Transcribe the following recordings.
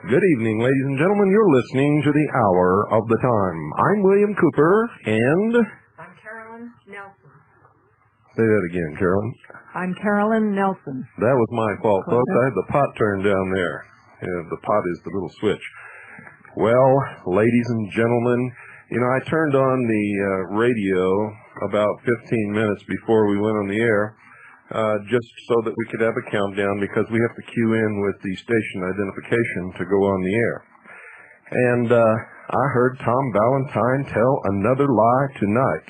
Good evening, ladies and gentlemen. You're listening to the Hour of the Time. I'm William Cooper, and... I'm Carolyn Nelson. Say that again, Carolyn. I'm Carolyn Nelson. That was my fault, folks. I had the pot turned down there. Yeah, the pot is the little switch. Well, ladies and gentlemen, you know, I turned on the radio about 15 minutes before we went on the air, just so that we could have a countdown, because we have to cue in with the station identification to go on the air. And I heard Tom Valentine tell another lie tonight.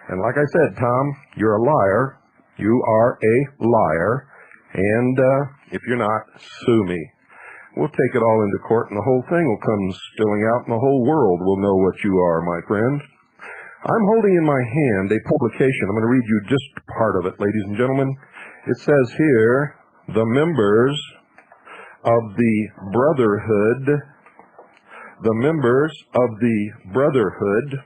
And like I said, Tom, you're a liar. You are a liar. And if you're not, sue me. We'll take it all into court, and the whole thing will come spilling out, and the whole world will know what you are, my friend. I'm holding in my hand a publication. I'm going to read you just part of it, ladies and gentlemen. It says here, the members of the Brotherhood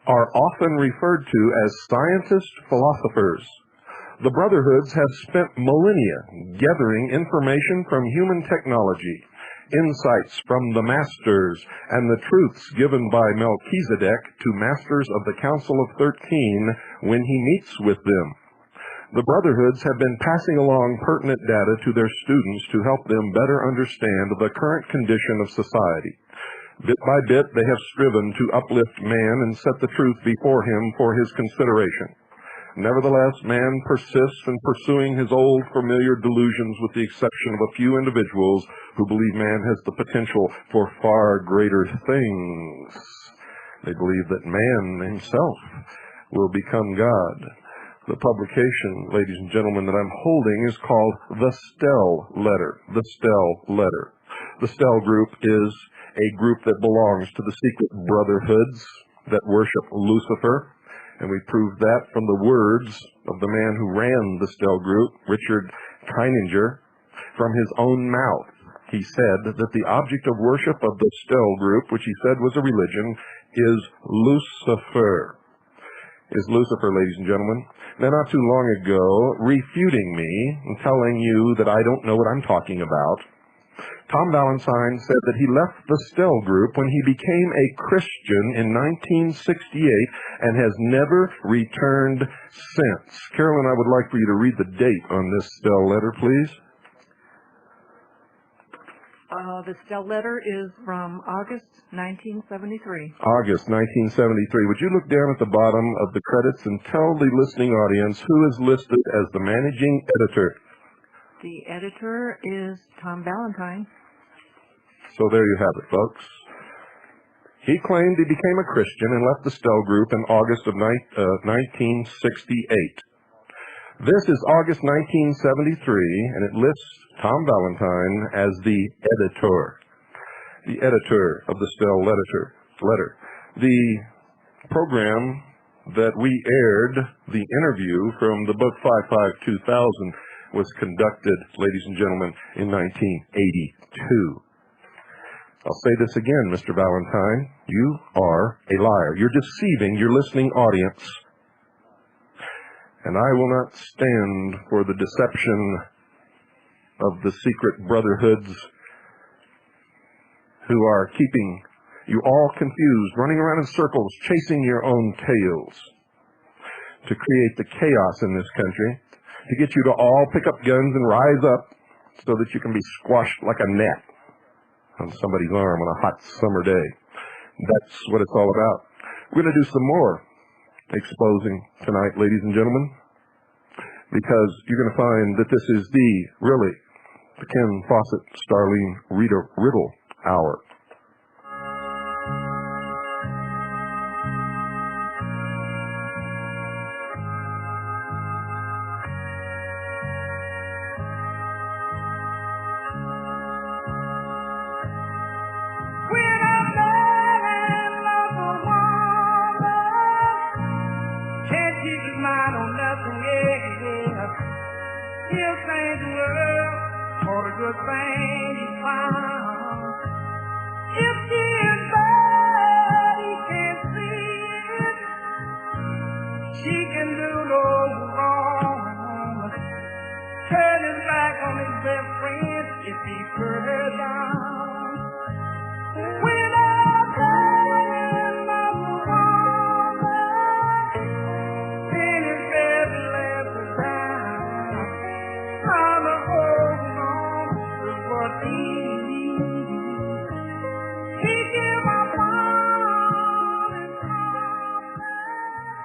are often referred to as scientist philosophers. The Brotherhoods have spent millennia gathering information from human technology, insights from the Masters, and the truths given by Melchizedek to Masters of the Council of 13 when he meets with them. The Brotherhoods have been passing along pertinent data to their students to help them better understand the current condition of society. Bit by bit, they have striven to uplift man and set the truth before him for his consideration. Nevertheless, man persists in pursuing his old familiar delusions, with the exception of a few individuals who believe man has the potential for far greater things. They believe that man himself will become God. The publication, ladies and gentlemen, that I'm holding is called The Stell Letter. The Stell Letter. The Stell Group is a group that belongs to the secret brotherhoods that worship Lucifer. And we proved that from the words of the man who ran the Stell Group, Richard Keininger. From his own mouth, he said that the object of worship of the Stell Group, which he said was a religion, is Lucifer. Is Lucifer, ladies and gentlemen. Now, not too long ago, refuting me and telling you that I don't know what I'm talking about, Tom Valentine said that he left the Stell Group when he became a Christian in 1968 and has never returned since. Carolyn, I would like for you to read the date on this Stell letter, please. The Stell letter is from August 1973. August 1973. Would you look down at the bottom of the credits and tell the listening audience who is listed as the managing editor? The editor is Tom Valentine. So there you have it, folks. He claimed he became a Christian and left the Stell Group in August of 1968. This is August 1973, and it lists Tom Valentine as the editor of the Stell letter. The program that we aired, the interview from the book 552,000, was conducted, ladies and gentlemen, in 1982. I'll say this again, Mr. Valentine. You are a liar. You're deceiving your listening audience. And I will not stand for the deception of the secret brotherhoods who are keeping you all confused, running around in circles, chasing your own tails, to create the chaos in this country, to get you to all pick up guns and rise up so that you can be squashed like a gnat on somebody's arm on a hot summer day. That's what it's all about. We're going to do some more exposing tonight, ladies and gentlemen, because you're going to find that this is the Ken Fawcett, Starleen, Rita Riddle Hour.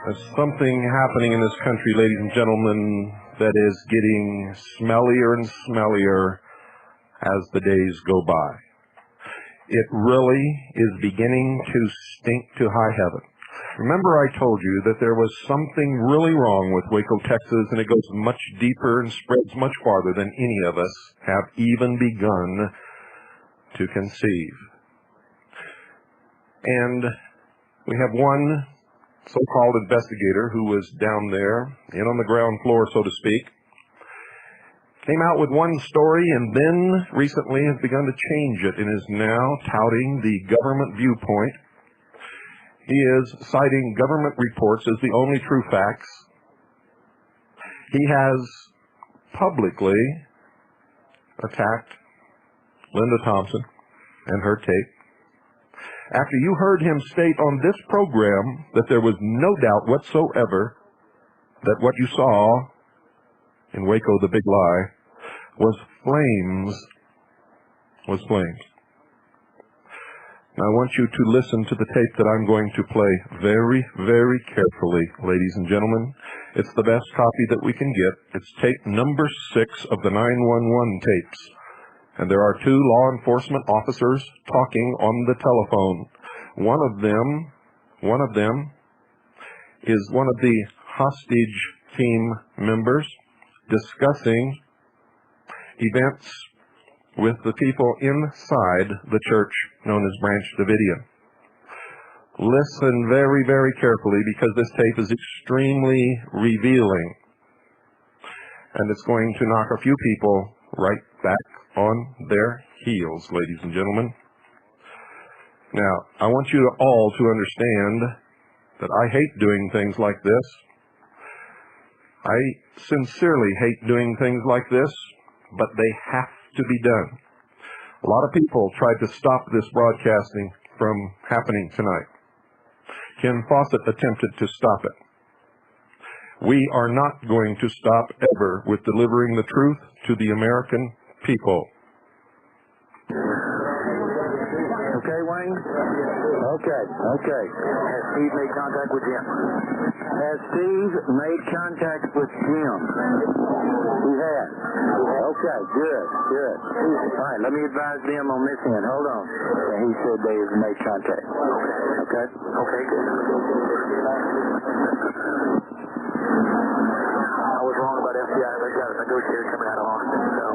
There's something happening in this country, ladies and gentlemen, that is getting smellier and smellier as the days go by. It really is beginning to stink to high heaven. Remember I told you that there was something really wrong with Waco, Texas, and it goes much deeper and spreads much farther than any of us have even begun to conceive. And we have one so-called investigator who was down there, in on the ground floor, so to speak, came out with one story and then recently has begun to change it and is now touting the government viewpoint. He is citing government reports as the only true facts. He has publicly attacked Linda Thompson and her tape. After you heard him state on this program that there was no doubt whatsoever that what you saw in Waco, the big lie, was flames. Now, I want you to listen to the tape that I'm going to play very, very carefully, ladies and gentlemen. It's the best copy that we can get. It's tape number 6 of the 911 tapes. And there are 2 law enforcement officers talking on the telephone. One of them is one of the hostage team members discussing events with the people inside the church known as Branch Davidian. Listen very, very carefully because this tape is extremely revealing. And it's going to knock a few people right back on their heels, ladies and gentlemen. Now, I want you all to understand that I hate doing things like this. I sincerely hate doing things like this, but they have to be done. A lot of people tried to stop this broadcasting from happening tonight. Ken Fawcett attempted to stop it. We are not going to stop ever with delivering the truth to the American people. Okay, Wayne? Okay. Has Steve made contact with Jim? Has Steve made contact with Jim? He has. Okay, good. All right, let me advise them on this end. Hold on. And he said they have made contact. Okay, good. I was wrong about FBI. They've got a negotiator coming out of Austin. So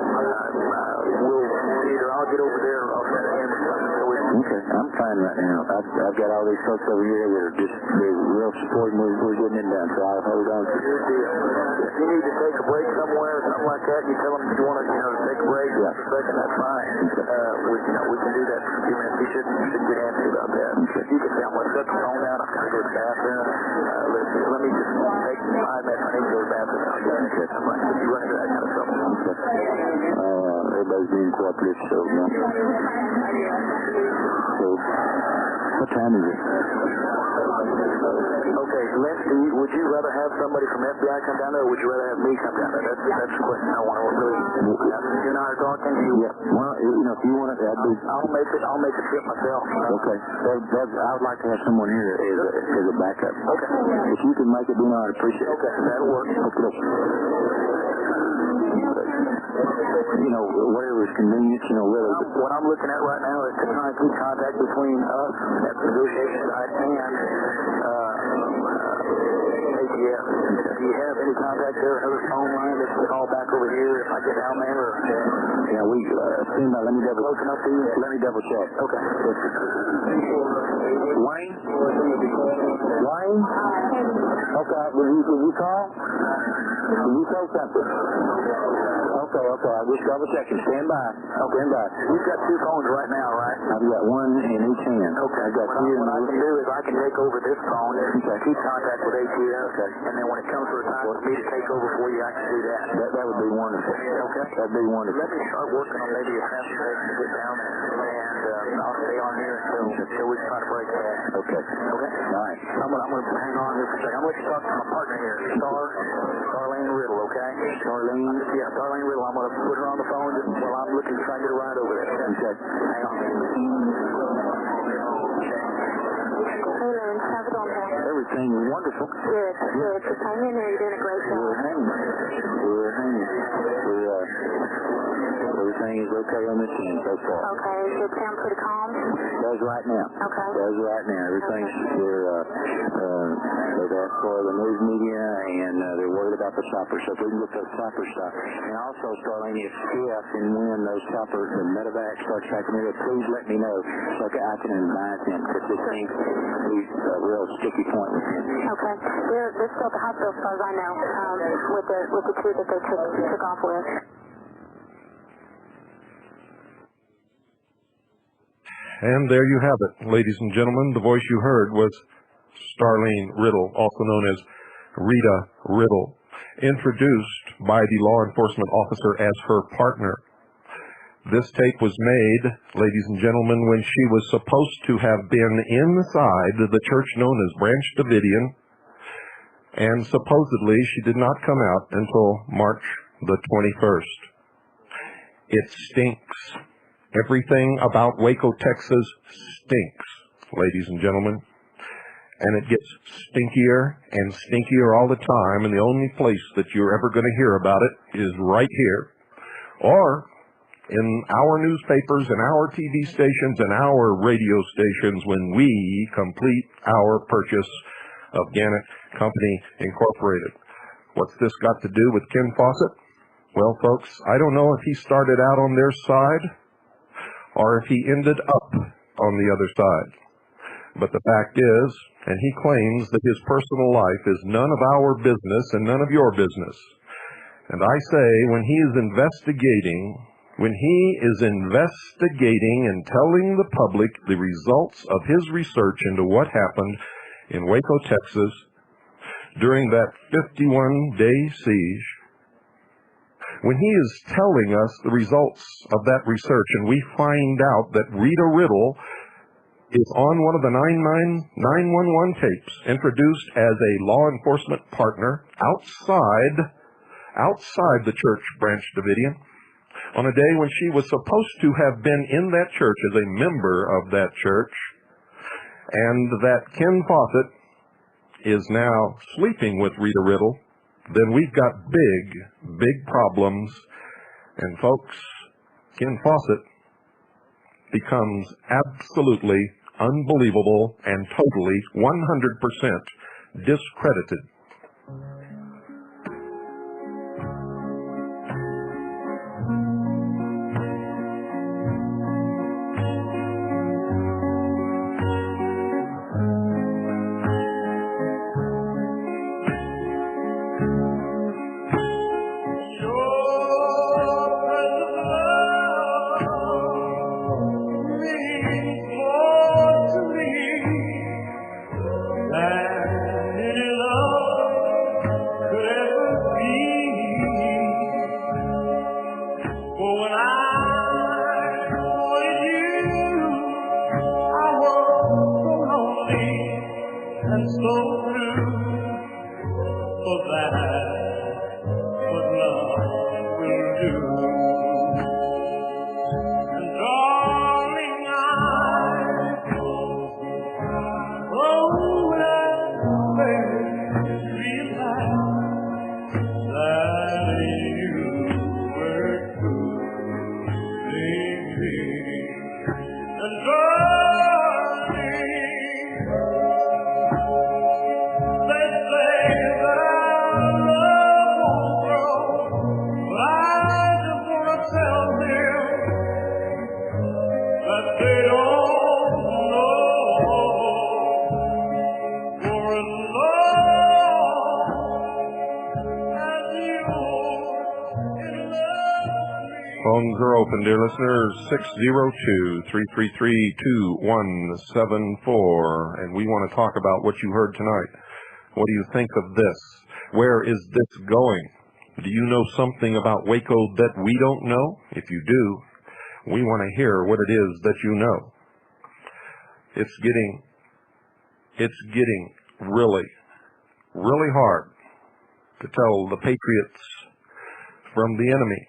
we'll either I'll get over there or I'll send him or something. Okay, I'm fine right now. I've got all these folks over here that are just real supporting. We're getting it done, so I'll hold on. If you need to take a break somewhere or something like that, you tell them you want to, take a break for a second, that's fine. We can do that for a few minutes. You shouldn't get antsy about that. If you can say, I'm going to shut the phone down, I'm going to go to the bathroom. Let me just take 5 minutes. I need to go to the bathroom. I'll get it. I'm like, if you run into that kind of trouble. Everybody's being cooperative, so, cool. What time is it? Okay, would you rather have somebody from FBI come down there, or would you rather have me come down there? That's the question I want to really. You and I are talking. Yeah. Well, if you want to, I'll make the trip myself. Okay. I would like to have someone here as a backup. Okay. If you can make it, I'd appreciate it. Okay, that'll work. Okay. Whatever is convenient, really. What I'm looking at right now is to try and keep contact between us at the negotiation side and ATF. Do you have any contact there, another phone line that can call back over here if I get down there? Or, yeah, we, let me double close enough to you? Let me double check. Okay. Wayne? Wayne? Okay, did you call? Did you say something? Okay, I'll just double check and stand by. Okay. Stand by. You've got two phones right now, right? I've got one in each hand. Okay. I've got two. What I can do is I can take over this phone and keep contact with ATF. Okay. And then when it comes to a time for me to take over for you, I can do that. That would be wonderful. Okay. That'd be wonderful. Let me start working on maybe a transportation to get down there, and I'll stay on here until we try to break that. Okay. Okay. All right. I'm gonna hang on just a second. I'm gonna let you talk to my partner here, Starleen Riddle. Okay. Starleen. Yeah, Starleen Riddle. I'm gonna put her on the phone just while I'm looking to try and get a ride over there. Okay. Hang on. Hey, Lynn. How's it going, Pat? Everything wonderful. Good. Just hang in there. You're doing a great job. We're hanging. Everything is okay on this end so far. Okay. Does it sound pretty calm? Does right now. Okay. Does right now. Everything's they've asked for the news media, and they're worried about the choppers. So if we can get those choppers stopped. And also, Starleen, if and when those choppers, the medevac starts tracking here, please let me know so I can advise them, because this seems to be a real sticky point with him. Okay. They're still at the hospital as far as I know, with the two that they took off with. And there you have it, ladies and gentlemen. The voice you heard was Starleen Riddle, also known as Rita Riddle, introduced by the law enforcement officer as her partner. This tape was made, ladies and gentlemen, when she was supposed to have been inside the church known as Branch Davidian, and supposedly she did not come out until March the 21st. It stinks. Everything about Waco, Texas stinks, ladies and gentlemen. And it gets stinkier and stinkier all the time, and the only place that you're ever going to hear about it is right here, or in our newspapers and our TV stations and our radio stations when we complete our purchase of Gannet Company Incorporated. What's this got to do with Ken Fawcett? Well, folks, I don't know if he started out on their side or if he ended up on the other side. But the fact is, and he claims that his personal life is none of our business and none of your business. And I say, when he is investigating and telling the public the results of his research into what happened in Waco, Texas, during that 51-day siege, when he is telling us the results of that research, and we find out that Rita Riddle is on one of the 911 tapes, introduced as a law enforcement partner outside the church Branch Davidian, on a day when she was supposed to have been in that church as a member of that church, and that Ken Fawcett is now sleeping with Rita Riddle, then we've got big problems. And folks, Ken Fawcett becomes absolutely unbelievable and totally 100% discredited. so blue, for that's what love will do. And darling, I realize that you were true, baby. And darling, they say that our love won't grow, but I just want to tell them that they don't know. For as long as you're in love with me. Phones are open, dear listeners, 602-333-2174. And we want to talk about what you heard tonight. What do you think of this? Where is this going? Do you know something about Waco that we don't know? If you do, we want to hear what it is that you know. It's getting really, really hard to tell the patriots from the enemy.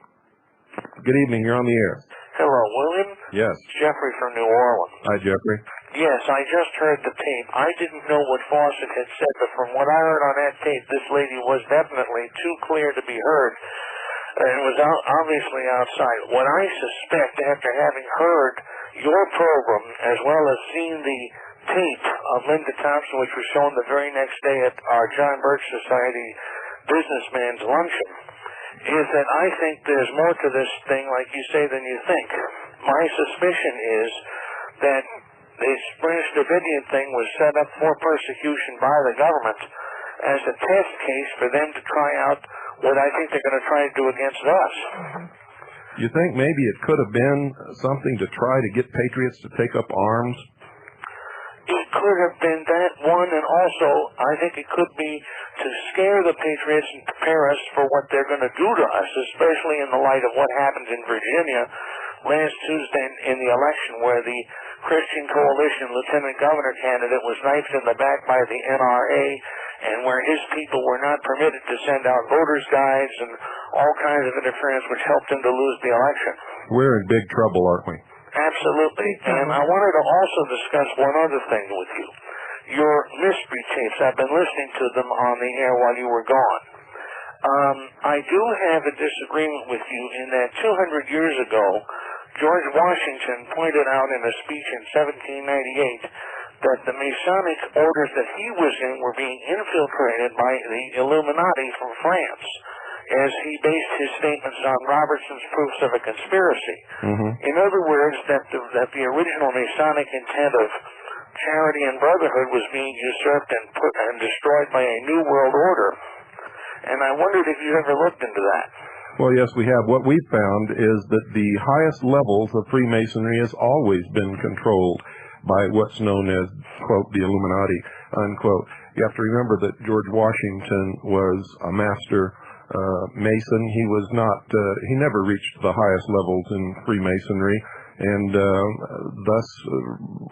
Good evening, you're on the air. Hello, William. Yes. Jeffrey from New Orleans. Hi, Jeffrey. Yes, I just heard the tape. I didn't know what Fawcett had said, but from what I heard on that tape, this lady was definitely too clear to be heard. And was obviously outside. What I suspect, after having heard your program, as well as seen the tape of Linda Thompson, which was shown the very next day at our John Birch Society Businessman's Luncheon, is that I think there's more to this thing, like you say, than you think. My suspicion is that this British Davidian thing was set up for persecution by the government as a test case for them to try out what I think they're going to try to do against us. You think maybe it could have been something to try to get patriots to take up arms? It could have been that one, and also I think it could be to scare the patriots and prepare us for what they're going to do to us, especially in the light of what happened in Virginia last Tuesday in the election, where the Christian Coalition Lieutenant Governor candidate was knifed in the back by the NRA, and where his people were not permitted to send out voters' guides and all kinds of interference, which helped him to lose the election. We're in big trouble, aren't we? Absolutely. And I wanted to also discuss one other thing with you. Your mystery tapes, I've been listening to them on the air while you were gone. I do have a disagreement with you in that 200 years ago, George Washington pointed out in a speech in 1798 that the Masonic orders that he was in were being infiltrated by the Illuminati from France, as he based his statements on Robertson's proofs of a conspiracy. In other words, that the original Masonic intent of charity and brotherhood was being usurped and destroyed by a new world order. And I wondered if you ever looked into that. Well, yes, we have. What we've found is that the highest levels of Freemasonry has always been controlled by what's known as, quote, the Illuminati, unquote. You have to remember that George Washington was a master Mason. He was not, he never reached the highest levels in Freemasonry, and thus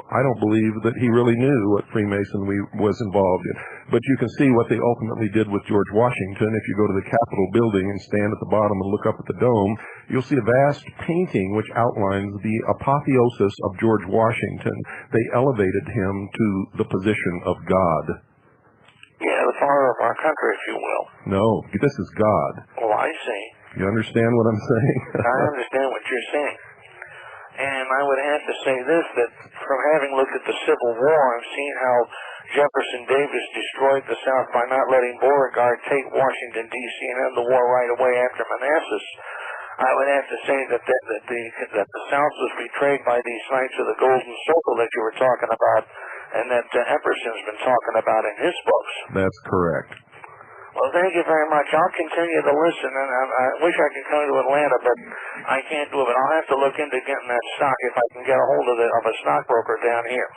I don't believe that he really knew what Freemasonry was involved in. But you can see what they ultimately did with George Washington. If you go to the Capitol building and stand at the bottom and look up at the dome, you'll see a vast painting which outlines the apotheosis of George Washington. They elevated him to the position of God. Yeah, the father of our country, if you will. No, this is God. Oh, I see. You understand what I'm saying? I understand what you're saying. And I would have to say this, that from having looked at the Civil War and seen how Jefferson Davis destroyed the South by not letting Beauregard take Washington, D.C. and end the war right away after Manassas, I would have to say that the South was betrayed by these Knights of the Golden Circle that you were talking about, and that Epperson's been talking about in his books. That's correct. Well, thank you very much. I'll continue to listen, and I wish I could come to Atlanta, but I can't do it. But I'll have to look into getting that stock if I can get a hold of a stockbroker down here.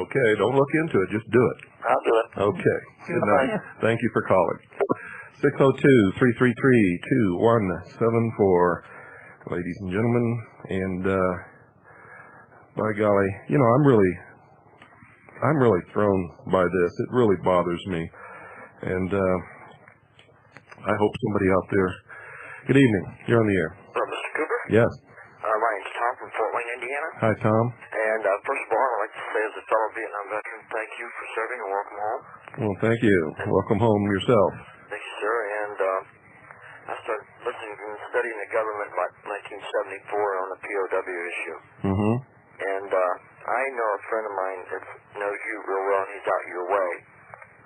Okay, don't look into it. Just do it. I'll do it. Okay. Good night. Thank you for calling. 602-333-2174, ladies and gentlemen. And by golly, you know, I'm really thrown by this. It really bothers me. And I hope somebody out there... Good evening. You're on the air. Hello, Mr. Cooper. Yes. My name's Tom from Fort Wayne, Indiana. Hi, Tom. And first of all, I'd like to say as a fellow Vietnam veteran, thank you for serving and welcome home. Well, thank you. Welcome home yourself. Thank you, sir. And I started listening and studying the government about 1974 on the POW issue. Mm-hmm. And I know a friend of mine that knows you real well, and he's out your way.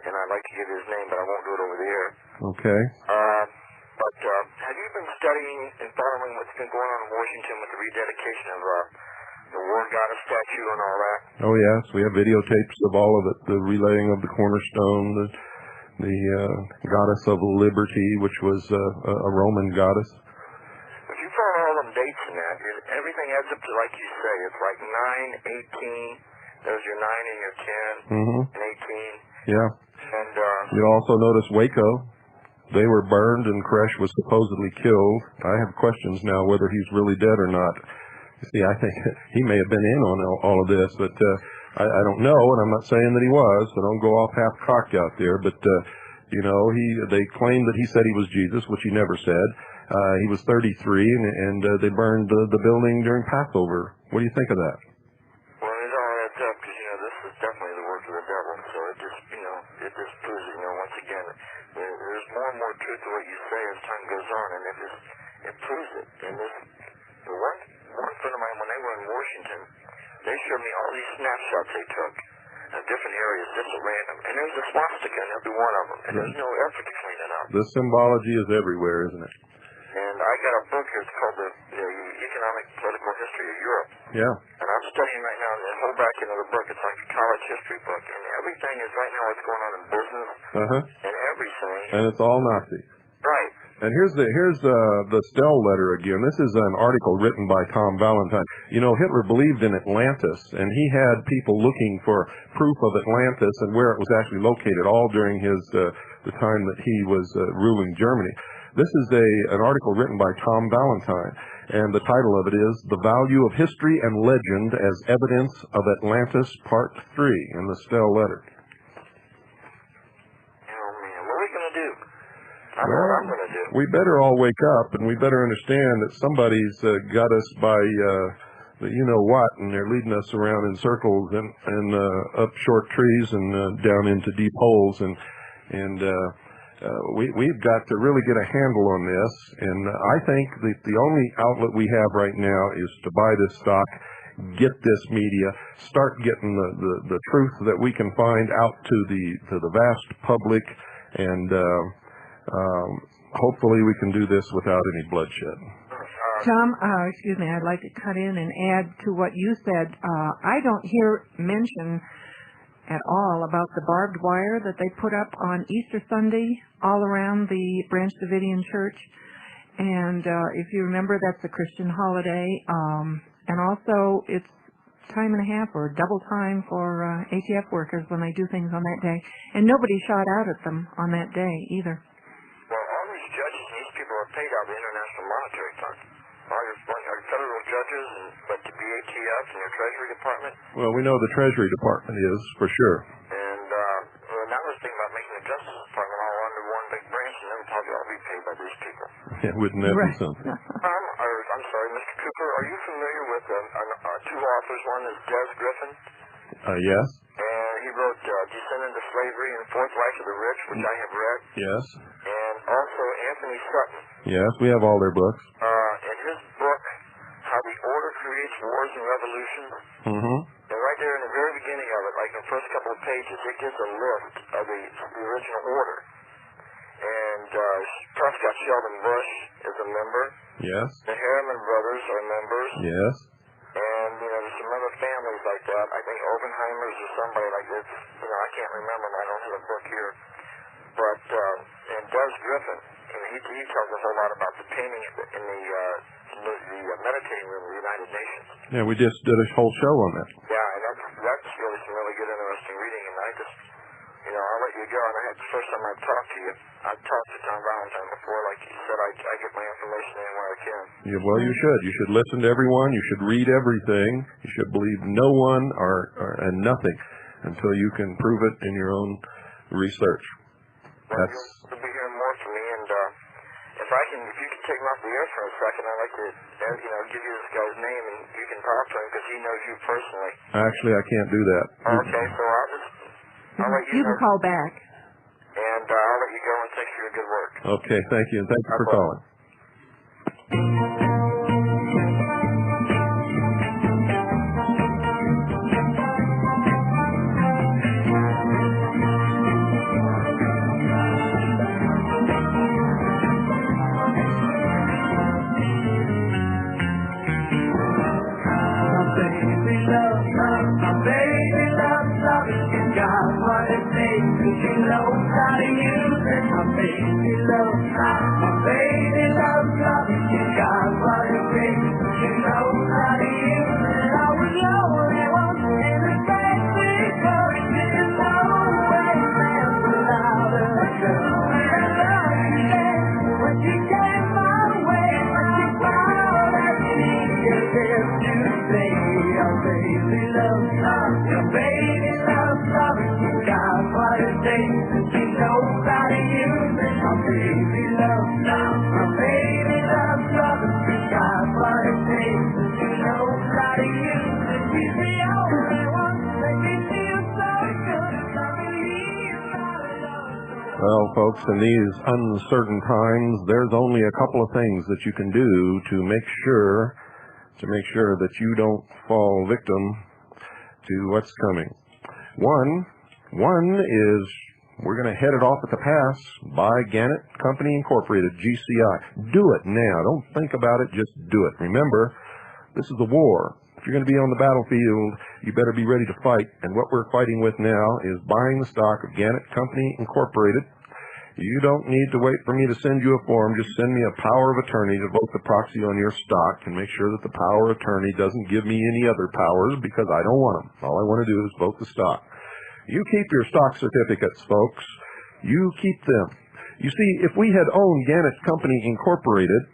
And I'd like to give you his name, but I won't do it over the air. Okay. But have you been studying and following what's been going on in Washington with the rededication of the War Goddess statue and all that? Oh, yes. We have videotapes of all of it. The relaying of the cornerstone, the goddess of liberty, which was a Roman goddess. If you follow all them dates in that, everything adds up to, like you say, it's like 9, 18, there's your 9 and your 10, and 18. Yeah. And You'll also notice Waco. They were burned and Koresh was supposedly killed. I have questions now whether he's really dead or not. You see, I think he may have been in on all of this, but I don't know, and I'm not saying that he was, so don't go off half-cocked out there. But, you know, they claimed that he said he was Jesus, which he never said. He was 33, and they burned the building during Passover. What do you think of that? well, it all adds up because, you know, this is definitely the work of the devil. So it just, you know, it just proves, you know, once again, there's more and more truth to what you say as time goes on, and it proves it. And this, one friend of mine, when they were in Washington, they showed me all these snapshots they took of different areas, just at random. And there's a swastika in every one of them, and there's no effort to clean it up. The symbology is everywhere, isn't it? And I got a book here, it's called the Economic Political History of Europe. Yeah. And I'm studying right now the whole back end of the book. It's like a college history book. And everything is right now what's going on in business and everything. And it's all Nazi. Right. And here's the Stell letter again. This is an article written by Tom Valentine. You know, Hitler believed in Atlantis, and he had people looking for proof of Atlantis and where it was actually located, all during his the time that he was ruling Germany. This is an article written by Tom Valentine, and the title of it is "The Value of History and Legend as Evidence of Atlantis, Part 3" in the Stell letter. Oh, man, what are we going to do? I know what I'm going to do. We better all wake up, and we better understand that somebody's got us by the you-know-what, and they're leading us around in circles and up short trees and down into deep holes, and we've got to really get a handle on this. And I think that the only outlet we have right now is to buy this stock, get this media, start getting the truth that we can find out to the vast public, and hopefully we can do this without any bloodshed. Tom, excuse me, I'd like to cut in and add to what you said. I don't hear mention at all about the barbed wire that they put up on Easter Sunday all around the Branch Davidian Church. And if you remember, that's a Christian holiday. And also, it's time and a half or double time for ATF workers when they do things on that day. And nobody shot out at them on that day either. Well, all these judges and these people are paid out of the International Monetary Fund. All your federal judges, but to be ATF and your Treasury Department. Well, we know the Treasury Department is, for sure. And now we're thinking about making the Justice Department all under one big branch, and then probably all be paid by these people. Yeah, wouldn't that be something? I'm sorry, Mr. Cooper, are you familiar with two authors? One is Des Griffin. Yes. And he wrote Descendant of Slavery and Fourth Life of the Rich, which I have read. Yes. And also Anthony Sutton. Yes, we have all their books. In his book, How the Order Creates Wars and Revolutions, and right there in the very beginning of it, like in the first couple of pages, it gives a list of the original order. And Prescott Sheldon Bush is a member. Yes. The Harriman brothers are members. Yes. And, you know, there's some other families like that. I think Oppenheimers or somebody like this. You know, I can't remember them. I don't have a book here. But, and Des Griffin, and he tells a whole lot about the painting in the meditating room of the United Nations. Yeah, we just did a whole show on that. Yeah, and that's really some really good, interesting reading. And I just, you know, I'll let you go. And the first time I've talked to you, I've talked to Tom Valentine before. Like you said, I get my information anywhere I can. Yeah, well, you should. You should listen to everyone. You should read everything. You should believe no one and nothing. until you can prove it in your own research. Well, you'll be hearing more from me, and if you can take him off the air for a second, I'd like to, give you this guy's name, and you can talk to him because he knows you personally. Actually, I can't do that. Okay, so I'll let you can call back. And I'll let you go, and thanks for your good work. Okay, thank you, and thank you for calling. Well, folks, in these uncertain times, there's only a couple of things that you can do to make sure that you don't fall victim to what's coming. One is we're going to head it off at the pass by Gannet Company Incorporated, GCI. Do it now. Don't think about it. Just do it. Remember, this is a war. If you're going to be on the battlefield, you better be ready to fight. And what we're fighting with now is buying the stock of Gannet Company Incorporated. You don't need to wait for me to send you a form. Just send me a power of attorney to vote the proxy on your stock and make sure that the power of attorney doesn't give me any other powers because I don't want them. All I want to do is vote the stock. You keep your stock certificates, folks. You keep them. You see, if we had owned Gannet Company Incorporated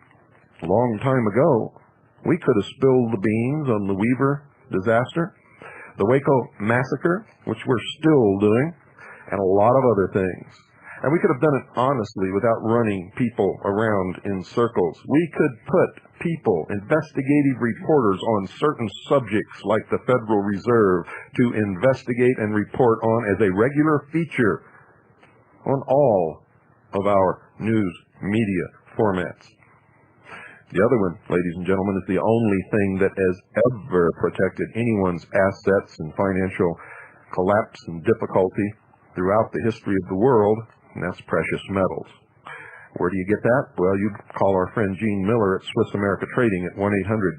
a long time ago, we could have spilled the beans on the Weaver disaster, the Waco Massacre, which we're still doing, and a lot of other things. And we could have done it honestly without running people around in circles. We could put people, investigative reporters on certain subjects like the Federal Reserve to investigate and report on as a regular feature on all of our news media formats. The other one, ladies and gentlemen, is the only thing that has ever protected anyone's assets and financial collapse and difficulty throughout the history of the world, and that's precious metals. Where do you get that? Well, you call our friend Gene Miller at Swiss America Trading at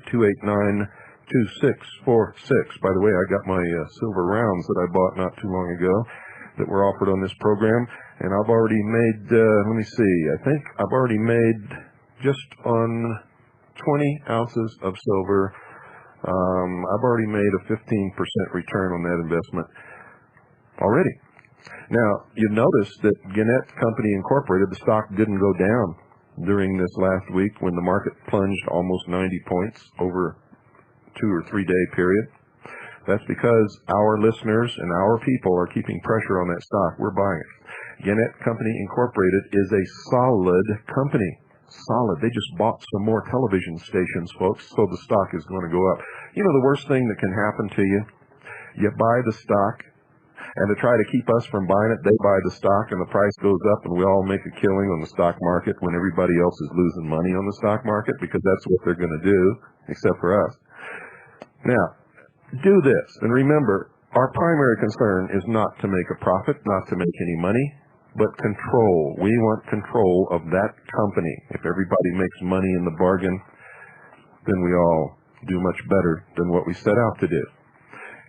1-800-289-2646. By the way, I got my silver rounds that I bought not too long ago that were offered on this program, and I've already made, I think I've already made just on 20 ounces of silver, I've already made a 15% return on that investment already. Now, you notice that Gannet Company Incorporated, the stock didn't go down during this last week when the market plunged almost 90 points over a 2 or 3 day period. That's because our listeners and our people are keeping pressure on that stock. We're buying it. Gannet Company Incorporated is a solid company. Solid. They just bought some more television stations, folks, so the stock is going to go up. You know the worst thing that can happen to you? You buy the stock, and to try to keep us from buying it, they buy the stock, and the price goes up, and we all make a killing on the stock market when everybody else is losing money on the stock market, because that's what they're going to do, except for us. Now, do this, and remember, our primary concern is not to make a profit, not to make any money, but control. We want control of that company. If everybody makes money in the bargain, then we all do much better than what we set out to do.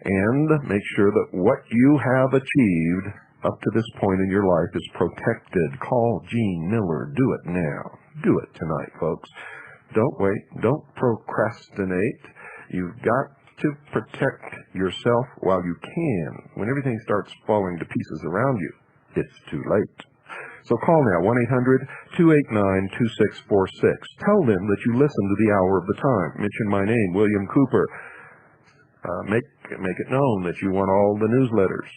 And make sure that what you have achieved up to this point in your life is protected. Call Gene Miller. Do it now. Do it tonight, folks. Don't wait. Don't procrastinate. You've got to protect yourself while you can. When everything starts falling to pieces around you, it's too late. So call now, 1-800-289-2646. Tell them that you listen to the Hour of the Time. Mention my name, William Cooper. Make Make it known that you want all the newsletters.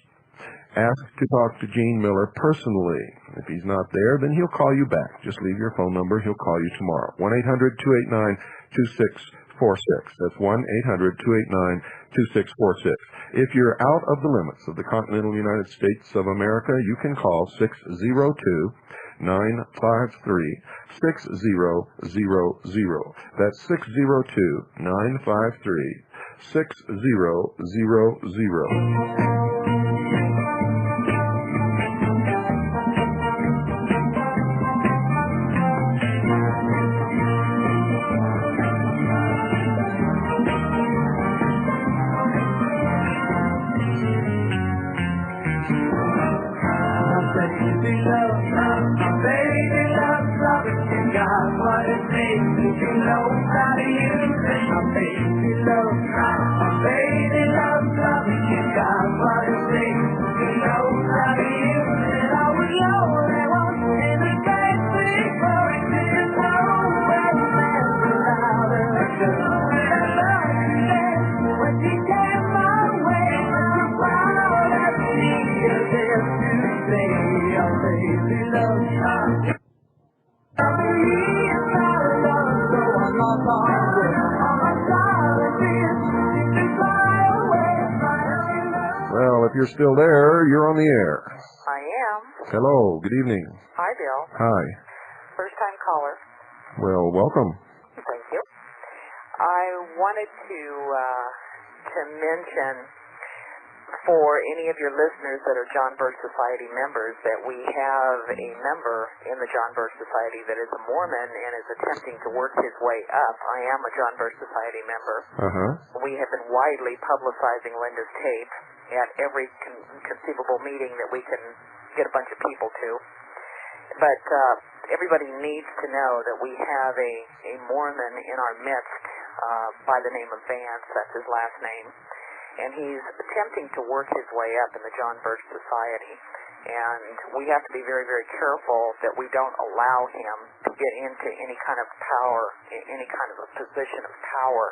Ask to talk to Gene Miller personally. If he's not there, then he'll call you back. Just leave your phone number. He'll call you tomorrow. 1-800-289-2646. That's 1-800-289-2646. If you're out of the limits of the continental United States of America, you can call 602-953-6000. That's 602-953-6000. Well, if you're still there, you're on the air. I am. Hello, good evening. Hi, Bill. Hi. First-time caller. Well, welcome. Thank you. I wanted to mention for any of your listeners that are John Birch Society members that we have a member in the John Birch Society that is a Mormon and is attempting to work his way up. I am a John Birch Society member. We have been widely publicizing Linda's tape at every conceivable meeting that we can get a bunch of people to. But everybody needs to know that we have a Mormon in our midst by the name of Vance. That's his last name. And he's attempting to work his way up in the John Birch Society. And we have to be very, very careful that we don't allow him to get into any kind of power, any kind of a position of power.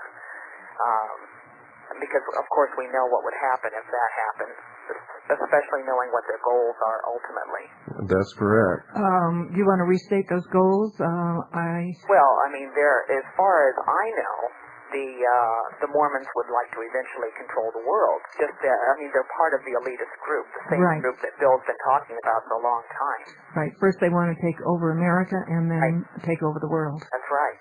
Because, of course, we know what would happen if that happened, especially knowing what their goals are ultimately. That's correct. You want to restate those goals? Well, I mean, as far as I know, the Mormons would like to eventually control the world. They're part of the elitist group, the same group that Bill's been talking about for a long time. Right. First they want to take over America and then take over the world. That's right.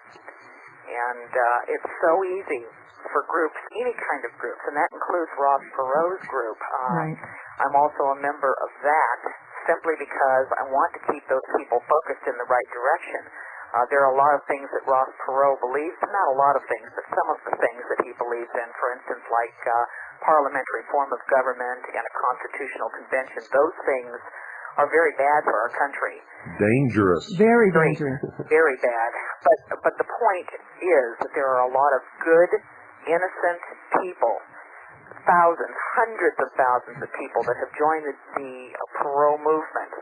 And it's so easy for groups, any kind of groups, and that includes Ross Perot's group. I'm also a member of that simply because I want to keep those people focused in the right direction. There are a lot of things that Ross Perot believes, not a lot of things, but some of the things that he believes in, for instance, like parliamentary form of government and a constitutional convention. Those things are very bad for our country. Dangerous. Very dangerous. Very bad. But the point is that there are a lot of good, innocent people, thousands, hundreds of thousands of people that have joined the Perot movement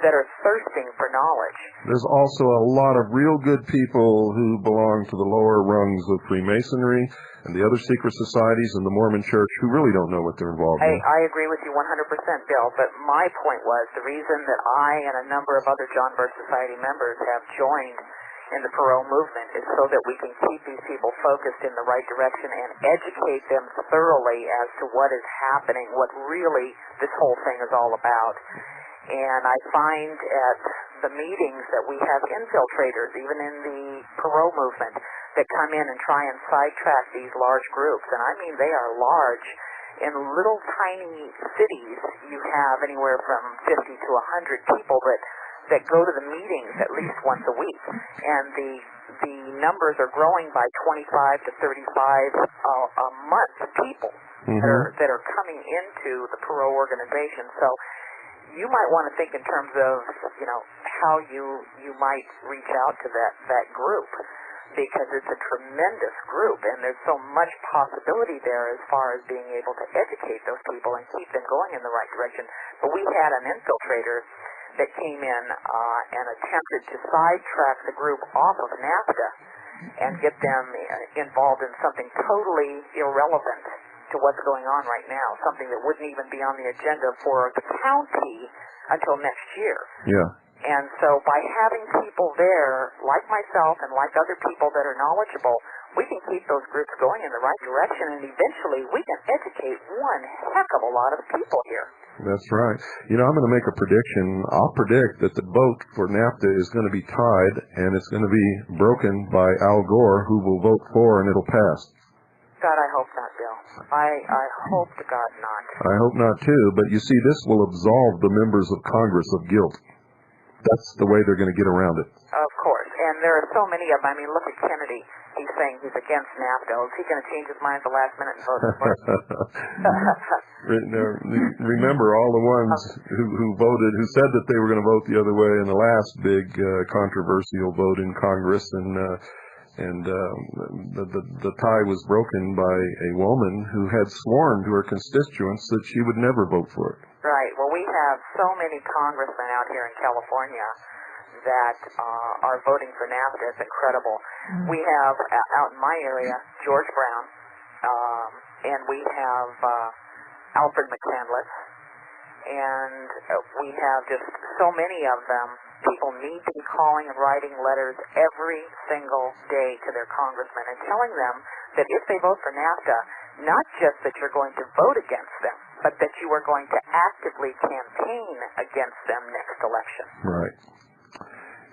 that are thirsting for knowledge. There's also a lot of real good people who belong to the lower rungs of Freemasonry and the other secret societies and the Mormon Church who really don't know what they're involved in. I agree with you 100%, Bill, but my point was the reason that I and a number of other John Birch Society members have joined in the Perot movement is so that we can keep these people focused in the right direction and educate them thoroughly as to what is happening, what really this whole thing is all about. And I find at the meetings that we have infiltrators, even in the Perot movement, that come in and try and sidetrack these large groups. And I mean they are large. In little tiny cities, you have anywhere from 50 to 100 people that go to the meetings at least once a week. And the numbers are growing by 25 to 35 a month of people that are coming into the Perot organization. So you might want to think in terms of, how you might reach out to that group, because it's a tremendous group and there's so much possibility there as far as being able to educate those people and keep them going in the right direction. But we had an infiltrator that came in and attempted to sidetrack the group off of NAFTA and get them involved in something totally irrelevant to what's going on right now, something that wouldn't even be on the agenda for the county until next year. Yeah. And so by having people there, like myself and like other people that are knowledgeable, we can keep those groups going in the right direction, and eventually we can educate one heck of a lot of people here. That's right. You know, I'm going to make a prediction. I'll predict that the vote for NAFTA is going to be tied, and it's going to be broken by Al Gore, who will vote for, and it'll pass. God, I hope not, Bill. I hope to God not. I hope not, too. But you see, this will absolve the members of Congress of guilt. That's the way they're going to get around it. Of course. And there are so many of them. I mean, look at Kennedy. He's saying he's against NAFTA. Is he going to change his mind at the last minute and vote for it? Remember all the ones who voted, who said that they were going to vote the other way in the last big controversial vote in Congress, and the tie was broken by a woman who had sworn to her constituents that she would never vote for it. Right. Well, we have so many congressmen out here in California that are voting for NAFTA. It's incredible. We have, out in my area, George Brown, and we have Alfred McCandless, and we have just so many of them. People need to be calling and writing letters every single day to their congressmen and telling them that if they vote for NAFTA, not just that you're going to vote against them, but that you are going to actively campaign against them next election. Right.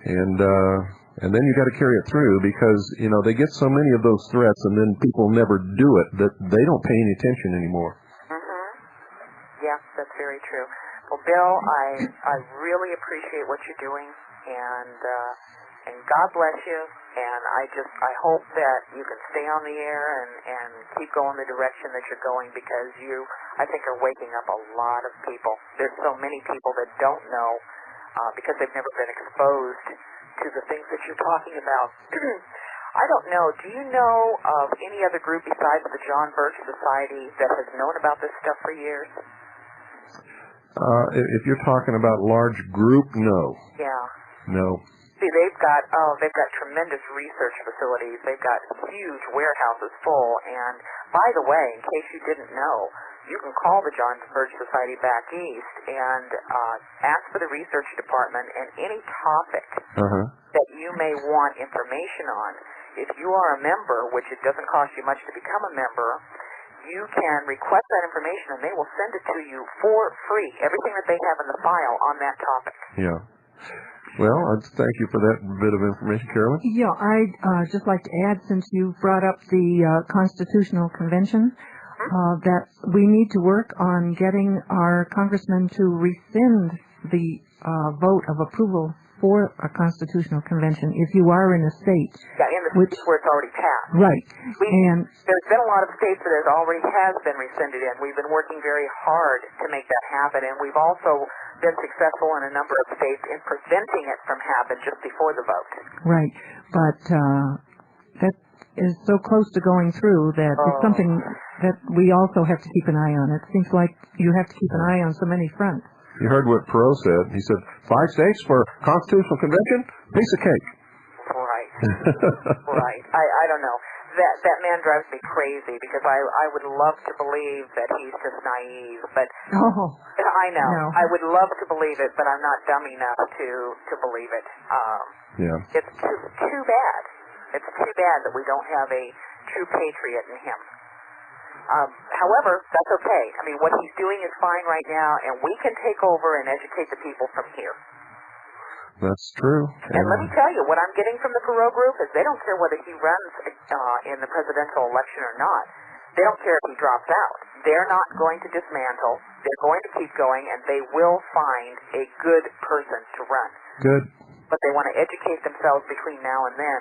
And then you got to carry it through, because, you know, they get so many of those threats and then people never do it that they don't pay any attention anymore. Yeah, that's very true. Well, Bill, I really appreciate what you're doing, and God bless you, and I hope that you can stay on the air and keep going the direction that you're going, because you, I think, are waking up a lot of people. There's so many people that don't know, because they've never been exposed to the things that you're talking about. I don't know, do you know of any other group besides the John Birch Society that has known about this stuff for years? If you're talking about large group, no. Yeah. No. See, they've got tremendous research facilities. They've got huge warehouses full. And by the way, in case you didn't know, you can call the John Birch Society back east and ask for the research department and any topic that you may want information on. If you are a member, which it doesn't cost you much to become a member, you can request that information and they will send it to you for free, everything that they have in the file on that topic. Yeah. Well, thank you for that bit of information, Carolyn. Yeah, I'd just like to add, since you brought up the Constitutional Convention, that we need to work on getting our congressmen to rescind the vote of approval for a Constitutional Convention if you are in a state. Yeah, in the states where it's already passed. Right. And there's been a lot of states that it already has been rescinded in. We've been working very hard to make that happen, and we've also been successful in a number of states in preventing it from happening just before the vote. Right. But that is so close to going through that it's something that we also have to keep an eye on. It seems like you have to keep an eye on so many fronts. You heard what Perot said. He said, 5 states for Constitutional Convention? Piece of cake. Right. Right. I don't know. That man drives me crazy, because I would love to believe that he's just naive, but I know. No. I would love to believe it, but I'm not dumb enough to believe it. It's too bad. It's too bad that we don't have a true patriot in him. However, that's okay. I mean, what he's doing is fine right now, and we can take over and educate the people from here. That's true. And let me tell you, what I'm getting from the Perot group is they don't care whether he runs in the presidential election or not. They don't care if he drops out. They're not going to dismantle. They're going to keep going, and they will find a good person to run. Good. But they want to educate themselves between now and then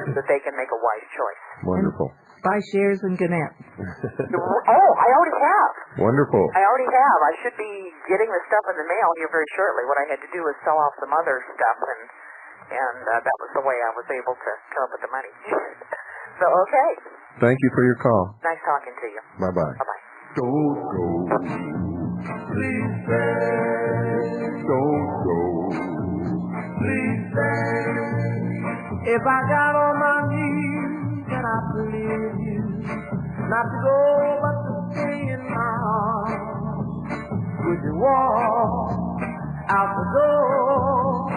so that they can make a wise choice. Wonderful. Buy shares in Gannet. I already have. Wonderful. I already have. I should be getting the stuff in the mail here very shortly. What I had to do was sell off some other stuff, and that was the way I was able to come up with the money. So, okay. Thank you for your call. Nice talking to you. Bye-bye. Bye-bye. Don't go, please stay. Don't go, please stay. If I got on my knees and I plead you not to go, but to stay in my arms? Would you walk out the door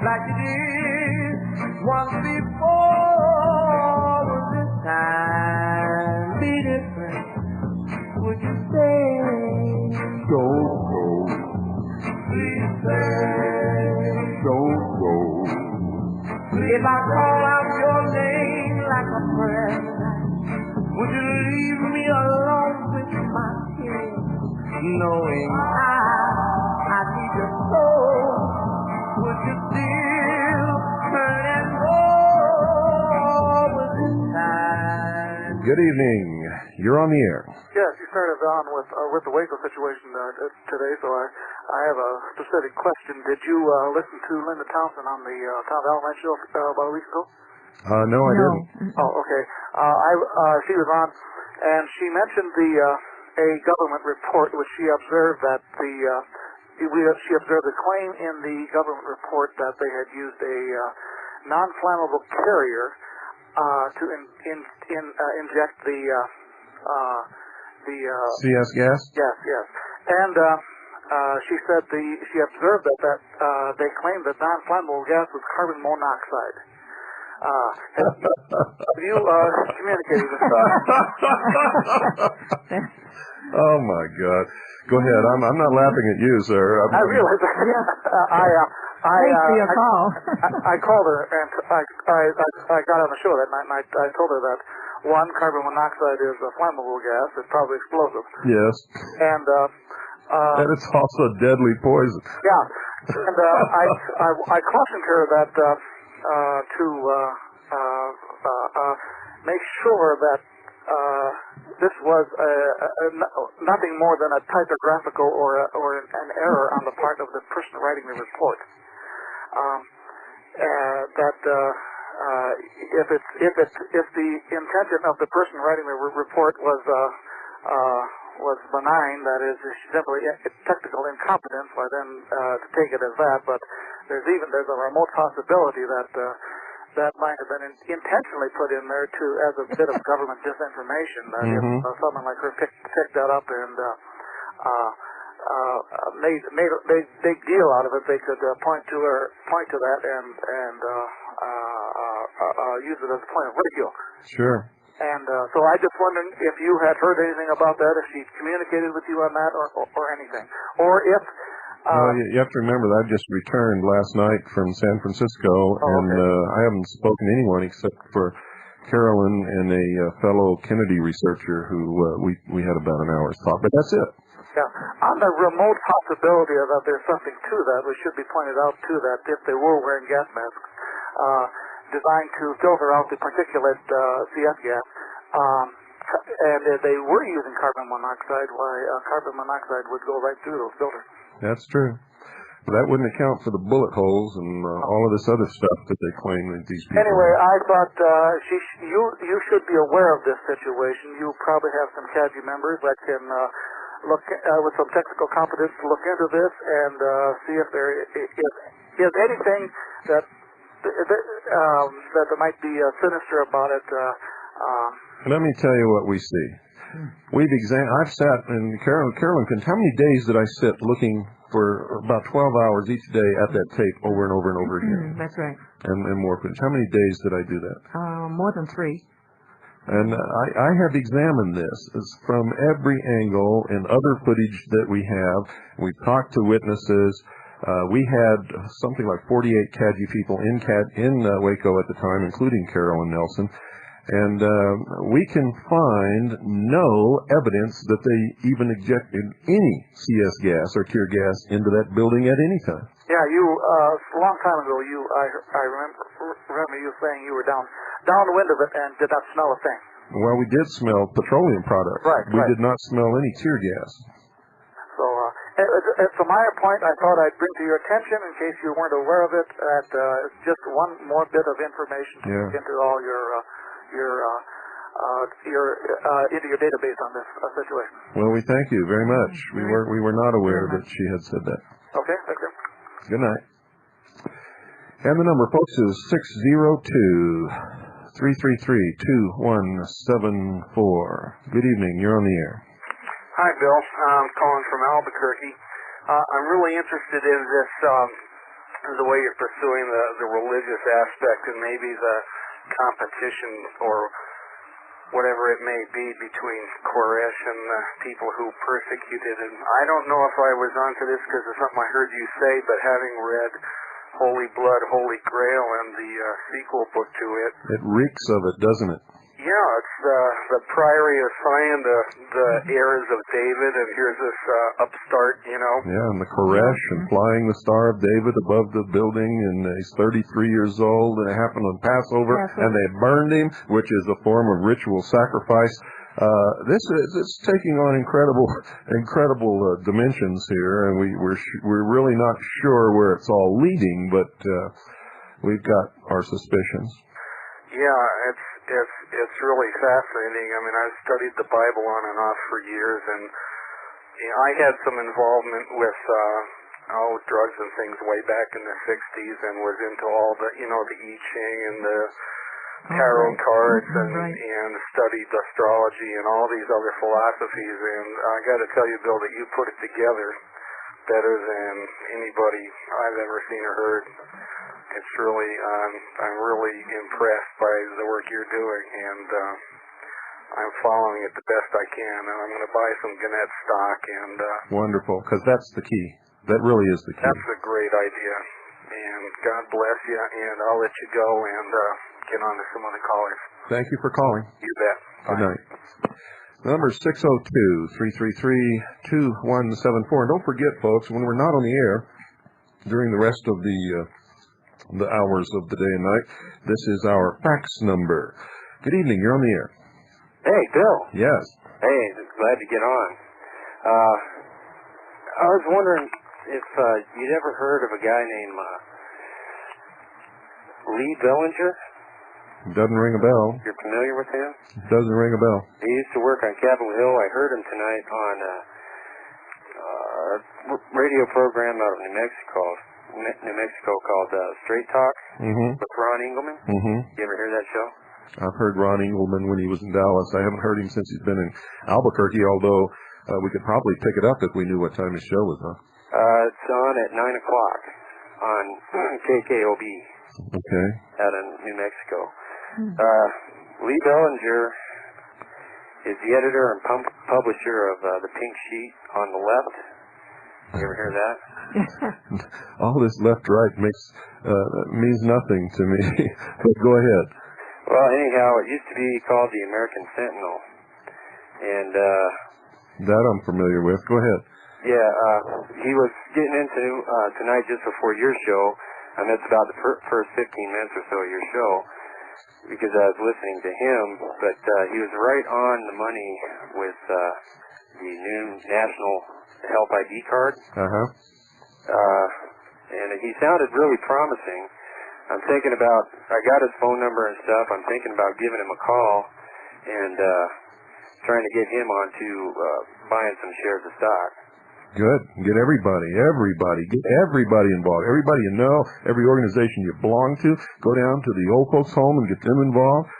like you did once before? Will this time be different? Would you stay? Don't go. Please stay. Don't go. If I call out your name like a prayer tonight, would you leave me alone with my tears, knowing I need your soul? Would you still turn and go with this time? Good evening. You're on the air. Yes, you started on with the Waco situation today, so I have a specific question. Did you listen to Linda Townsend on the Tom Valentine show about a week ago? No, I didn't. Oh, okay. She was on, and she mentioned a government report which she observed that she observed the claim in the government report that they had used a non-flammable carrier to inject the CS gas? Yes. And she said she observed that they claimed that non-flammable gas was carbon monoxide. Have you communicated with Oh my God! Go ahead. I'm not laughing at you, sir. I realize that. Thanks for your call. I called her and I got on the show that night and I told her that one, carbon monoxide is a flammable gas. It's probably explosive. Yes. And and it's also deadly poison. Yeah. And I cautioned her that to make sure that this was nothing more than a typographical or an error on the part of the person writing the report. If the intention of the person writing the report was benign, that is simply technical incompetence, why then to take it as that. But there's a remote possibility that that might have been intentionally put in there as a bit of government disinformation. If someone like her picked that up and made a big deal out of it, they could point to that and use it as a point of ridicule. Sure. And so I just wondered if you had heard anything about that, if she communicated with you on that, or anything, or if. Well, you have to remember that I just returned last night from San Francisco, and I haven't spoken to anyone except for Carolyn and a fellow Kennedy researcher who we had about an hour's talk, but that's it. Yeah. On the remote possibility that there's something to that, which should be pointed out too, that if they were wearing gas masks designed to filter out the particulate CS gas, and if they were using carbon monoxide, why carbon monoxide would go right through those filters. That's true. But that wouldn't account for the bullet holes and all of this other stuff that they claim that these people. Anyway, I thought you should be aware of this situation. You probably have some CAGI members that can look with some technical competence to look into this and see if there is anything that might be sinister about it. Let me tell you what we see. I've sat, and Carolyn can, how many days did I sit looking for about 12 hours each day at that tape over and over and over again? That's right. And more footage. How many days did I do that? More than 3. And I have examined this from every angle and other footage that we have. We've talked to witnesses. We had something like 48 CAGI people in Waco at the time, including Carolyn Nelson. And we can find no evidence that they even injected any CS gas or tear gas into that building at any time. Yeah, a long time ago, I remember you saying you were downwind of it and did not smell a thing. Well, we did smell petroleum products. Right. We did not smell any tear gas. So, from my point, I thought I'd bring to your attention, in case you weren't aware of it, that it's just one more bit of information to get into all into your database on this situation. Well, we thank you very much. We were not aware that she had said that. Okay, thank you. Good night. And the number, folks, is 602-333-2174. Good evening. You're on the air. Hi, Bill. I'm calling from Albuquerque. I'm really interested in this, the way you're pursuing the religious aspect and maybe the competition or whatever it may be between Koresh and the people who persecuted him. I don't know if I was onto this because of something I heard you say, but having read Holy Blood, Holy Grail and the sequel book to it. It reeks of it, doesn't it? Yeah, it's the Priory of Sion, the heirs of David, and here's this upstart, you know. Yeah, and the Koresh and flying the Star of David above the building, and he's 33 years old, and it happened on Passover, and they burned him, which is a form of ritual sacrifice. It's taking on incredible dimensions here, and we're really not sure where it's all leading, but we've got our suspicions. Yeah, it's really fascinating. I mean, I've studied the Bible on and off for years, and you know, I had some involvement with drugs and things way back in the 60s, and was into all the the I Ching and the tarot cards and studied astrology and all these other philosophies. And I got to tell you, Bill, that you put it together better than anybody I've ever seen or heard. It's really, I'm really impressed by the work you're doing, and I'm following it the best I can. And I'm going to buy some Gannet stock. And wonderful, because that's the key. That really is the key. That's a great idea. And God bless you. And I'll let you go and get on to some other callers. Thank you for calling. You bet. Bye. Good night. Number 602-333-2174. And don't forget, folks, when we're not on the air during the rest of the hours of the day and night, this is our fax number. Good evening. You're on the air. Hey, Bill. Yes. Hey, glad to get on. I was wondering if you'd ever heard of a guy named Lee Bellinger. Doesn't ring a bell. You're familiar with him? Doesn't ring a bell. He used to work on Capitol Hill. I heard him tonight on a radio program out of New Mexico called Straight Talk with Ron Engelman. You ever hear that show? I've heard Ron Engelman when he was in Dallas. I haven't heard him since he's been in Albuquerque, although we could probably pick it up if we knew what time his show was on. It's on at 9 o'clock on KKOB out in New Mexico. Lee Bellinger is the editor and publisher of the Pink Sheet on the Left. You ever hear that? All this left-right means nothing to me. But go ahead. Well, anyhow, it used to be called the American Sentinel, and that I'm familiar with. Go ahead. Yeah, he was getting into tonight just before your show, and that's about the first 15 minutes or so of your show, because I was listening to him, but he was right on the money with the new National Health ID card. And he sounded really promising. I'm thinking about, I got his phone number and stuff, I'm thinking about giving him a call and trying to get him onto buying some shares of stock. Good. Get everybody involved. Everybody you know, every organization you belong to, go down to the old folks' home and get them involved.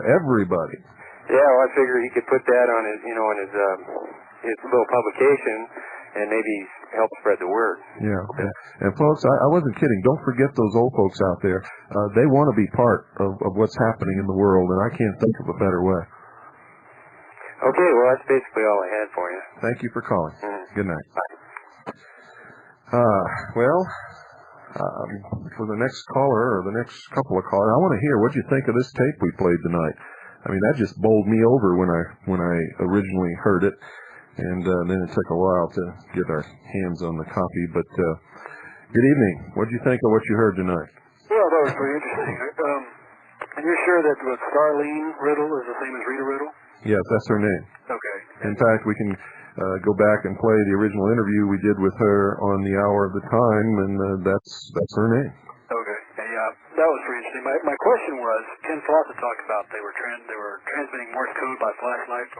Everybody. Yeah, well, I figure he could put that on his, on his little publication and maybe help spread the word. Yeah. And folks, I wasn't kidding. Don't forget those old folks out there. They want to be part of what's happening in the world, and I can't think of a better way. Okay, well, that's basically all I had for you. Thank you for calling. Good night. Bye. For the next caller, or the next couple of callers, I want to hear what you think of this tape we played tonight. I mean, that just bowled me over when I originally heard it, and then it took a while to get our hands on the copy. But good evening. What did you think of what you heard tonight? Well, that was pretty interesting. And you're sure that Starleen Riddle is the same as Rita Riddle? Yes, that's her name. Okay. In fact, we can go back and play the original interview we did with her on the Hour of the Time, and that's her name. Okay. That was pretty interesting. My question was, Ken Fawcett talked about they were transmitting Morse code by flashlight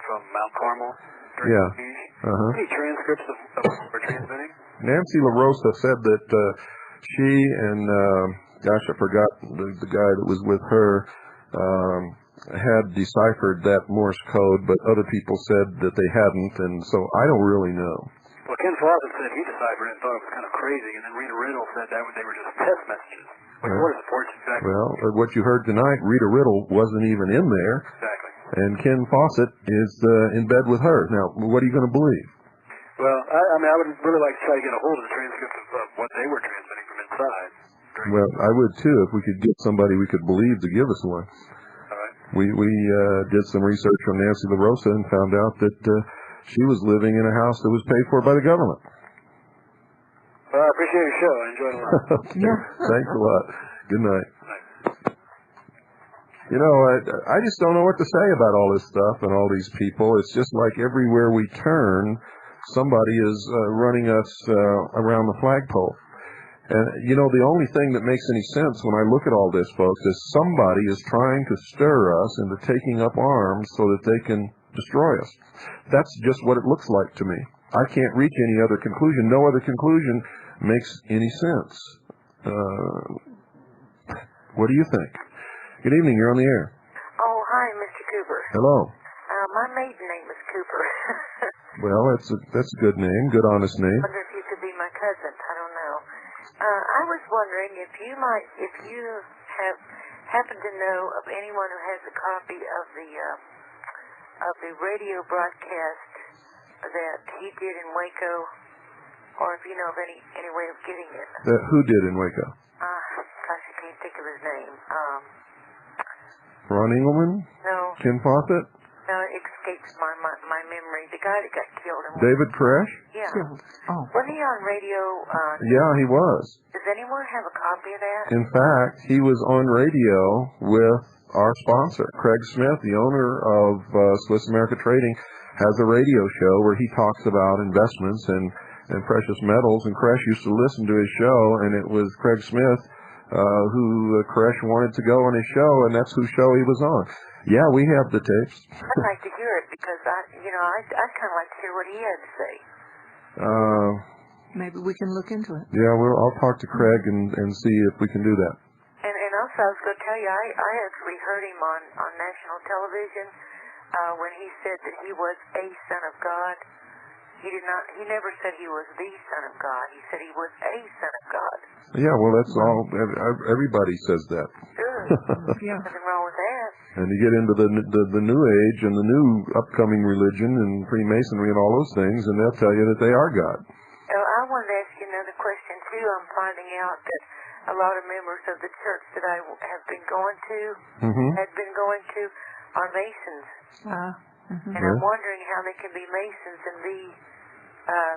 from Mount Carmel. Yeah. Any transcripts of what they were transmitting? Nancy LaRosa said that she and, I forgot the guy that was with her, had deciphered that Morse code, but other people said that they hadn't, and so I don't really know. Well, Ken Fawcett said he deciphered it and thought it was kind of crazy, and then Rita Riddle said that they were just test messages. Like orders of fortune, exactly. Well, what you heard tonight, Rita Riddle wasn't even in there. Exactly. And Ken Fawcett is in bed with her. Now, what are you going to believe? Well, I mean, I would really like to try to get a hold of the transcript of what they were transmitting from inside. Well, I would too, if we could get somebody we could believe to give us one. All right. We did some research on Nancy LaRosa and found out that she was living in a house that was paid for by the government. Well, I appreciate your show. I enjoyed it a lot. Okay. Yeah. Thanks a lot. Good night. You know, I just don't know what to say about all this stuff and all these people. It's just like everywhere we turn, somebody is running us around the flagpole. And, you know, the only thing that makes any sense when I look at all this, folks, is somebody is trying to stir us into taking up arms so that they can destroy us. That's just what it looks like to me. I can't reach any other conclusion. No other conclusion makes any sense. What do you think? Good evening. You're on the air. Oh, hi, Mr. Cooper. Hello. My maiden name is Cooper. Well, that's a good name, good honest name. I wonder if you could be my cousin. I don't know. I was wondering if you have happen to know of anyone who has a copy of the radio broadcast that he did in Waco, or if you know of any way of getting it. Who did in Waco? Gosh, I can't think of his name. Ron Engelman? No. Ken Fawcett? No, it escapes my memory. The guy that got killed in David Koresh? Yeah. Oh. Wasn't he on radio? Yeah, he was. Does anyone have a copy of that? In fact, he was on radio with our sponsor, Craig Smith, the owner of Swiss America Trading, has a radio show where he talks about investments and precious metals, and Koresh used to listen to his show, and it was Craig Smith who Koresh wanted to go on his show, and that's whose show he was on. Yeah, we have the tapes. I'd like to hear it because I'd kind of like to hear what he had to say. Maybe we can look into it. Yeah, I'll talk to Craig and see if we can do that. And also, I was going to tell you, I actually heard him on national television when he said that he was a son of God. He never said he was the son of God. He said he was a son of God. Yeah, well, that's all. Everybody says that. Sure. Yeah. Nothing wrong with that. And you get into the New Age and the new upcoming religion and Freemasonry and all those things, and they'll tell you that they are God. I wanted to ask you another question, too. I'm finding out that a lot of members of the church that I have been going to, are Masons. And I'm wondering how they can be Masons and be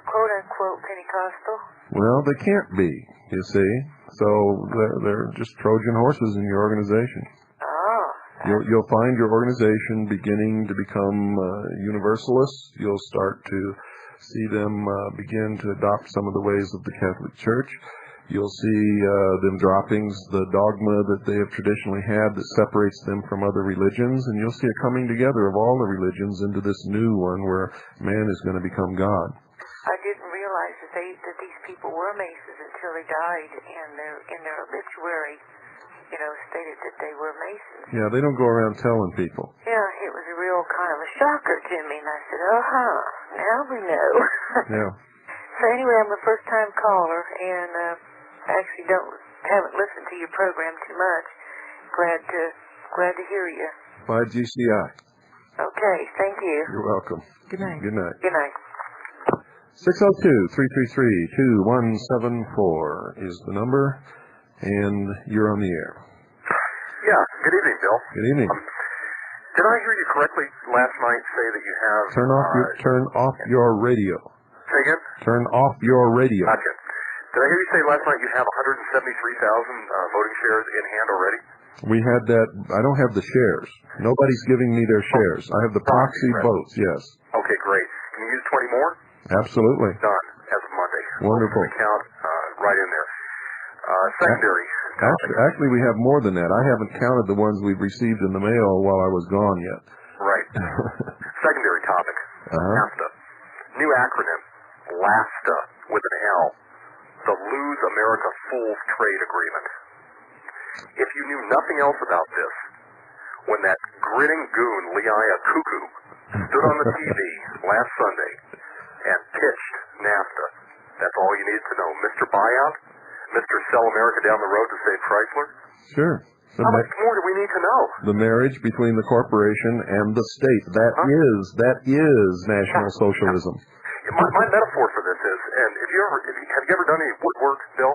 quote-unquote Pentecostal. Well, they can't be, you see. So they're just Trojan horses in your organization. Oh. You'll find your organization beginning to become universalists. You'll start to see them begin to adopt some of the ways of the Catholic Church. You'll see them dropping the dogma that they have traditionally had that separates them from other religions, and you'll see a coming together of all the religions into this new one where man is going to become God. I didn't realize that these people were Masons until they died, and in their obituary, stated that they were Masons. Yeah, they don't go around telling people. Yeah, it was a real kind of a shocker to me, and I said, now we know. Yeah. So anyway, I'm a first-time caller, and I actually haven't listened to your program too much. Glad to hear you. By GCI. Okay, thank you. You're welcome. Good night. Good night. Good night. 602-333-2174 is the number, and you're on the air. Yeah, good evening, Bill. Good evening. Did I hear you correctly last night say that you have... Turn off your radio. Say again? Turn off your radio. Gotcha. Did I hear you say last night you have 173,000 voting shares in hand already? We had that. I don't have the shares. Nobody's giving me their shares. I have the proxy votes, yes. Okay, great. Can you use 20 more? Absolutely. Done, as of Monday. Wonderful. Count right in there. Secondary. Actually, we have more than that. I haven't counted the ones we've received in the mail while I was gone yet. Right. Secondary topic. LASTA. New acronym. LASTA with an L. The Lose America Fools Trade Agreement. If you knew nothing else about this, when that grinning goon, Leia Cuckoo, stood on the TV last Sunday and pitched NAFTA. That's all you needed to know. Mr. Buyout, Mr. Sell America down the road to save Chrysler. Sure. How much more do we need to know? The marriage between the corporation and the state. That is National Socialism. My metaphor for this is, and have you ever done any woodwork, Bill?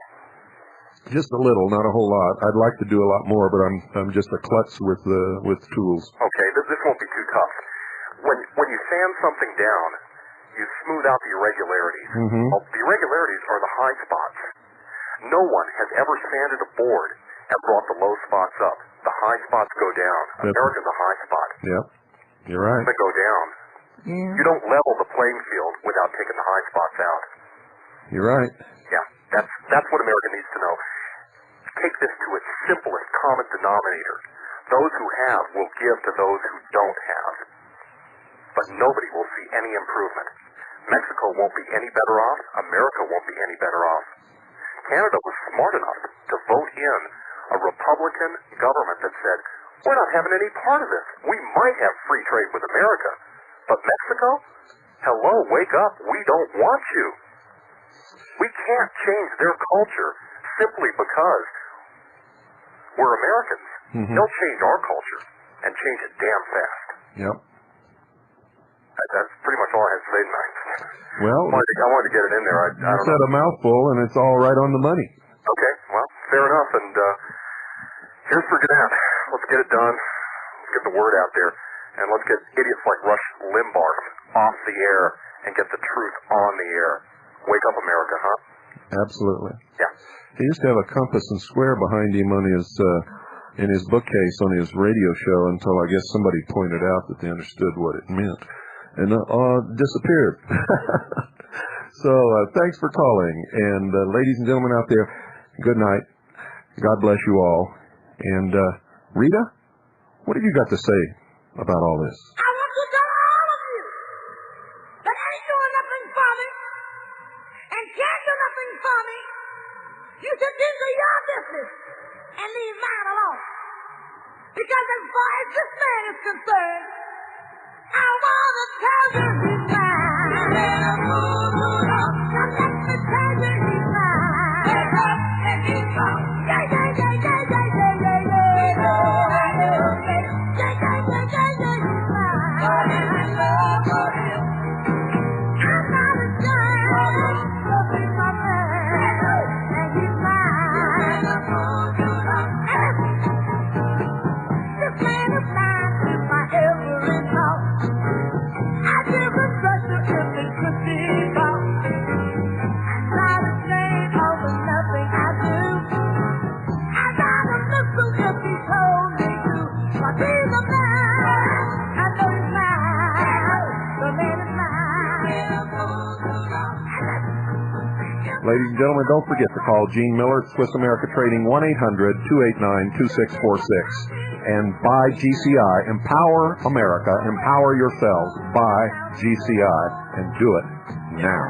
Just a little, not a whole lot. I'd like to do a lot more, but I'm just a klutz with tools. Okay, this won't be too tough. When you sand something down, you smooth out the irregularities. Mm-hmm. Well, the irregularities are the high spots. No one has ever sanded a board and brought the low spots up. The high spots go down. America's a high spot. Yep, you're right. They go down. Yeah. You don't level the playing field without taking the high spots out. You're right. Yeah, that's what America needs to know. Take this to its simplest common denominator. Those who have will give to those who don't have. But nobody will see any improvement. Mexico won't be any better off. America won't be any better off. Canada was smart enough to vote in a Republican government that said, we're not having any part of this. We might have free trade with America. But Mexico? Hello, wake up. We don't want you. We can't change their culture simply because we're Americans. Mm-hmm. They'll change our culture and change it damn fast. Yep. That's pretty much all I have to say tonight. Well, I wanted to get it in there. I you said a mouthful, and it's all right on the money. Okay, well, fair enough. And here's for Gannet. Let's get it done. Let's get the word out there. And let's get idiots like Rush Limbaugh off the air and get the truth on the air. Wake up, America, huh? Absolutely. Yeah. He used to have a compass and square behind him on in his bookcase on his radio show until I guess somebody pointed out that they understood what it meant. And disappeared. So thanks for calling. And ladies and gentlemen out there, good night. God bless you all. And Rita, what have you got to say about all this? I want to tell all of you that ain't doing nothing for me and can't do nothing for me. You should do your business and leave mine alone. Because as far as this man is concerned, I want to tell you he's mine. Now let me tell you he's mine. Ladies and gentlemen, don't forget to call Gene Miller at Swiss America Trading, 1-800-289-2646. And buy GCI. Empower America. Empower yourselves. Buy GCI. And do it now.